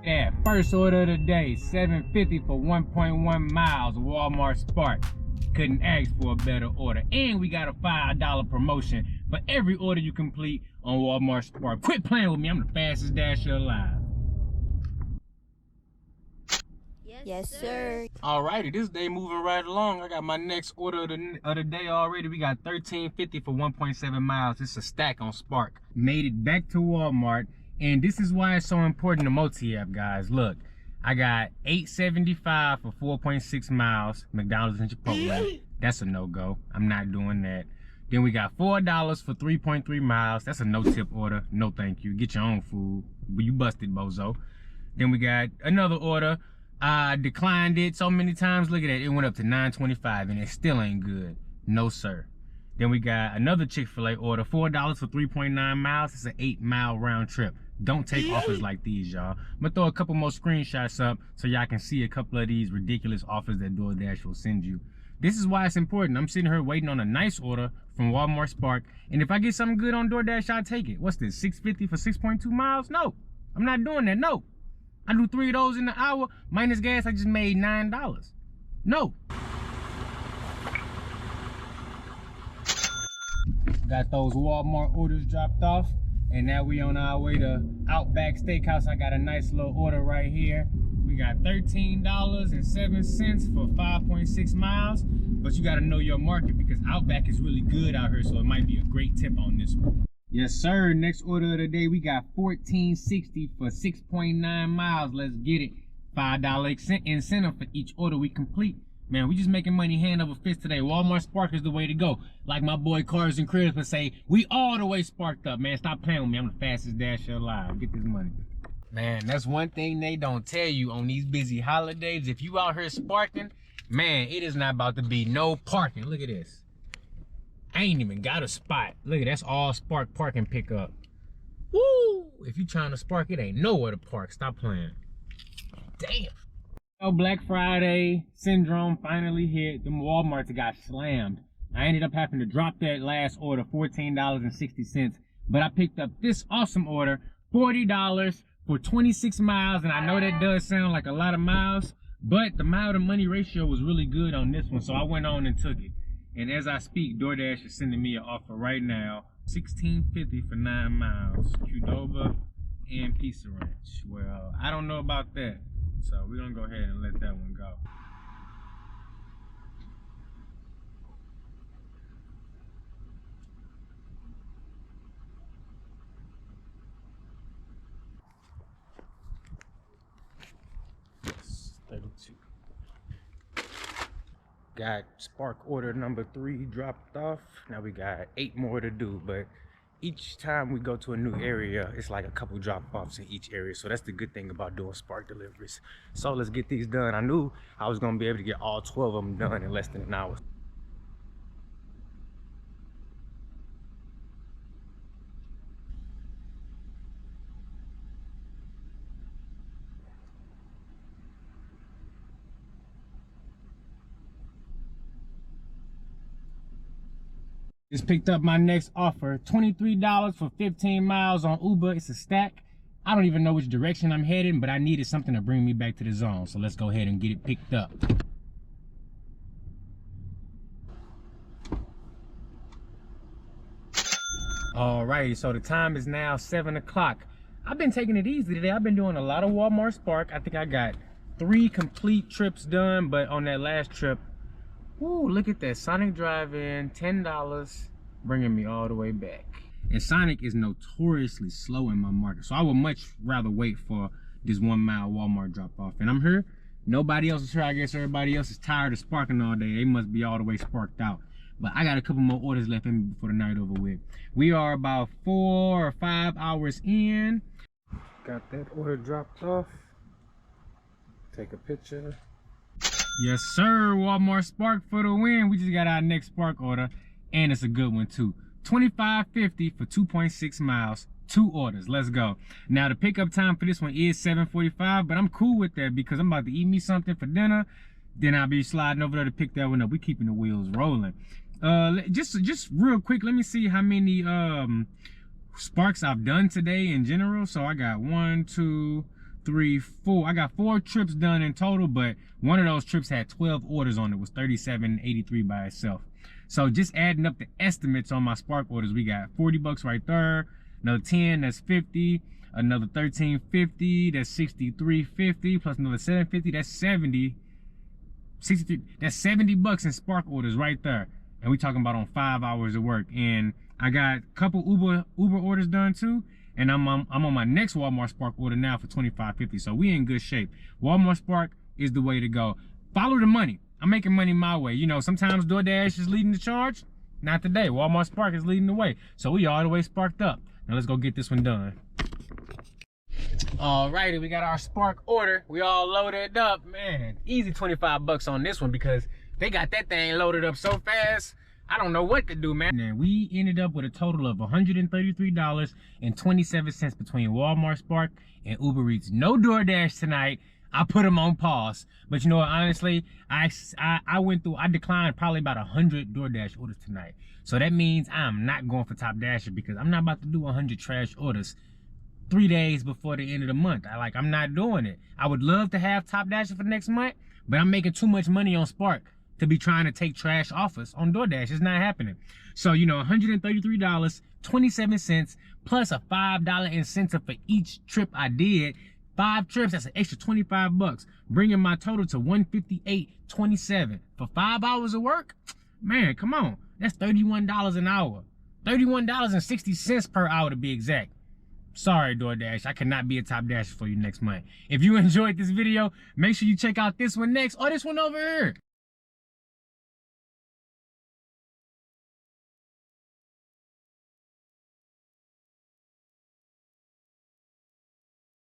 that. First order of the day, $7.50 for 1.1 miles, Walmart Spark. Couldn't ask for a better order. And we got a $5 promotion for every order you complete on Walmart Spark. Quit playing with me, I'm the fastest dasher alive. Yes, sir. Alrighty, this day moving right along. I got my next order of the day already. We got $13.50 for 1.7 miles. It's a stack on Spark. Made it back to Walmart. And this is why it's so important to multi-app, guys. Look, I got $8.75 for 4.6 miles, McDonald's and Chipotle. That's a no-go. I'm not doing that. Then we got $4 for 3.3 miles. That's a no-tip order. No thank you. Get your own food. But you busted, bozo. Then we got another order. I declined it so many times. Look at that. It went up to $9.25 and it still ain't good. No, sir. Then we got another Chick-fil-A order. $4 for 3.9 miles. It's an 8-mile round trip. Don't take offers like these, y'all. I'm gonna throw a couple more screenshots up so y'all can see a couple of these ridiculous offers that Doordash will send you. This is why it's important. I'm sitting here waiting on a nice order from Walmart Spark. And if I get something good on Doordash, I'll take it. What's this, $6.50 for 6.2 miles? No, I'm not doing that, no. I do 3 of those in the hour, minus gas, I just made $9. No. Got those Walmart orders dropped off, and now we on our way to Outback Steakhouse. I got a nice little order right here. We got $13.07 for 5.6 miles, but you gotta know your market because Outback is really good out here, so it might be a great tip on this one. Yes, sir. Next order of the day, we got $14.60 for 6.9 miles. Let's get it. $5 incentive for each order we complete. Man, we just making money hand over fist today. Walmart Spark is the way to go. Like my boy Cars and Cribs would say, we all the way sparked up, man. Stop playing with me. I'm the fastest dasher alive. Get this money. Man, that's one thing they don't tell you on these busy holidays. If you out here sparking, man, it is not about to be no parking. Look at this. I ain't even got a spot. Look at that's all Spark parking pickup. Woo! If you trying to spark, it ain't nowhere to park. Stop playing. Damn. Oh, Black Friday syndrome finally hit. Them Walmarts got slammed. I ended up having to drop that last order, $14.60. But I picked up this awesome order, $40 for 26 miles. And I know that does sound like a lot of miles, but the mile to money ratio was really good on this one. So I went on and took it. And as I speak, DoorDash is sending me an offer right now, $16.50 for 9 miles, Qdoba and Pizza Ranch. Well, I don't know about that, so we're gonna go ahead and let that one go. Yes, 32. Got Spark order number 3 dropped off. Now we got 8 more to do, but each time we go to a new area, it's like a couple drop-offs in each area. So that's the good thing about doing Spark deliveries. So let's get these done. I knew I was gonna be able to get all 12 of them done in less than an hour. Just picked up my next offer, $23 for 15 miles on Uber. It's a stack. I don't even know which direction I'm heading, but I needed something to bring me back to the zone. So let's go ahead and get it picked up. Alrighty, so the time is now 7 o'clock. I've been taking it easy today. I've been doing a lot of Walmart Spark. I think I got 3 complete trips done, but on that last trip, ooh, look at that. Sonic Drive-In, $10, bringing me all the way back. And Sonic is notoriously slow in my market, so I would much rather wait for this 1 mile Walmart drop-off. And I'm here. Nobody else is here. I guess everybody else is tired of sparking all day. They must be all the way sparked out. But I got a couple more orders left in me before the night over with. We are about 4 or 5 hours in. Got that order dropped off. Take a picture. Yes, sir. Walmart Spark for the win. We just got our next Spark order, and it's a good one too. $25.50 for 2.6 miles. 2 orders. Let's go. Now the pickup time for this one is 7:45, but I'm cool with that because I'm about to eat me something for dinner. Then I'll be sliding over there to pick that one up. We keeping the wheels rolling. Just real quick, let me see how many Sparks I've done today in general. So I got 1, 2, 3, 4. I got 4 trips done in total, but one of those trips had 12 orders on it. It was $37.83 by itself. So just adding up the estimates on my Spark orders, we got 40 bucks right there, another 10, that's 50, another 13.50, that's 63.50, plus another 7.50, that's 70. 63, that's 70 bucks in Spark orders right there. And we talking about on 5 hours of work. And I got a couple Uber orders done too. And I'm on my next Walmart Spark order now for $25.50. So we in good shape. Walmart Spark is the way to go. Follow the money. I'm making money my way. You know, sometimes Doordash is leading the charge. Not today. Walmart Spark is leading the way. So we all the way sparked up. Now let's go get this one done. Alrighty, we got our Spark order. We all loaded up, man. Easy 25 bucks on this one because they got that thing loaded up so fast. I don't know what to do, man. And we ended up with a total of $133.27 between Walmart Spark and Uber Eats. No DoorDash tonight. I put them on pause. But you know what, honestly, I declined probably about 100 DoorDash orders tonight. So that means I'm not going for Top Dasher because I'm not about to do 100 trash orders 3 days before the end of the month. I'm not doing it. I would love to have Top Dasher for next month, but I'm making too much money on Spark to be trying to take trash offers on DoorDash. It's not happening. So, you know, $133.27 plus a $5 incentive for each trip I did. 5 trips, that's an extra 25 bucks, bringing my total to $158.27 for 5 hours of work. Man, come on. That's $31 an hour. $31.60 per hour to be exact. Sorry, DoorDash, I cannot be a Top Dasher for you next month. If you enjoyed this video, make sure you check out this one next or this one over here.